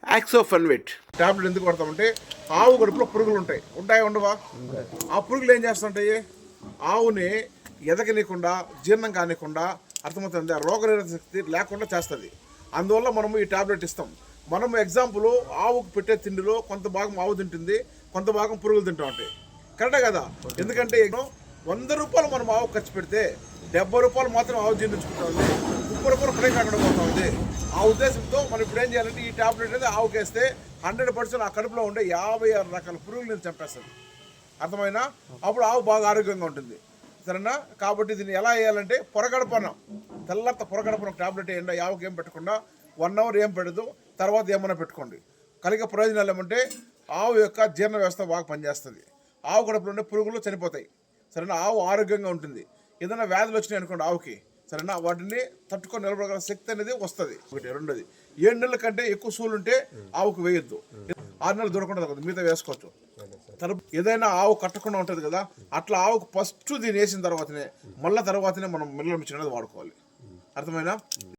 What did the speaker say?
యాక్సోఫెన్విట్ tablet ఎందుకు కొడతామంటే ఆవు గడుపులో పురుగులు ఉంటాయి ఉండవా? ఆ పురుగులు ఏం చేస్తుంటాయి? ఆవుని ఎదగనీయకుండా, జీర్ణం కానికుండా, అర్థమవుతుంది, రోగనిరోధక శక్తి లేకుండా చేస్తుంది. అందువల్ల మనము ఈ టాబ్లెట్ ఇస్తాం. మనం ఎగ్జాంపుల్ ఆవుకు పెట్టే తిండిలో కొంత భాగం ఆవు తింటుంది, కొంత భాగం పురుగులు తింటూ ఉంటాయి. కరెక్టే కదా? ఎందుకంటే 100 రూపాయలు మనం ఆవు ఖర్చు పెడితే 70 రూపాయలు మాత్రం ఆవు జీర్ణించుకుంటుంది, 30 రూపాయలు పడే కాకుండా పోతుంది. ఆ ఉద్దేశంతో మనం ఇప్పుడు ఏం చేయాలంటే ఈ టాబ్లెట్ అనేది ఆవుకి వేస్తే 100% ఆ కడుపులో ఉండే 56 రకాల పురుగులను చంపేస్తుంది. అర్థమైనా? అప్పుడు ఆవు బాగా ఆరోగ్యంగా ఉంటుంది. సరేనా? కాబట్టి దీన్ని ఎలా వేయాలంటే పొరగడపన, తెల్లంత పొరగడపన టాబ్లెట్ వేయండి. ఆవుకి ఏం పెట్టకుండా 1 అవర్ ఏం పెడదు, తర్వాత ఏమైనా పెట్టుకోండి. కలిగే ప్రయోజనాలు ఏమంటే ఆవు యొక్క జీర్ణ వ్యవస్థ బాగా పనిచేస్తుంది, ఆవు కడుపులో ఉండే పురుగులు చనిపోతాయి. సరేనా? ఆవు ఆరోగ్యంగా ఉంటుంది. ఏదైనా వ్యాధులు వచ్చినాయి అనుకోండి ఆవుకి, సరేనా, వాటిని తట్టుకొని నిలబడగల శక్తి అనేది వస్తుంది. ఒకటి. రెండోది, 7 నెలల కంటే ఎక్కువ సూలు ఉంటే ఆవుకు వేయొద్దు. 6 నెలలు దూరకుండా తగ్గదు, మిగతా వేసుకోవచ్చు. ఏదైనా ఆవు కట్టకుండా ఉంటుంది కదా, అట్లా ఆవుకు ఫస్ట్ దీన్ని వేసిన తర్వాతనే తర్వాతనే మనం మిల్లర్ మిషన్ అనేది వాడుకోవాలి. అర్థమైనా?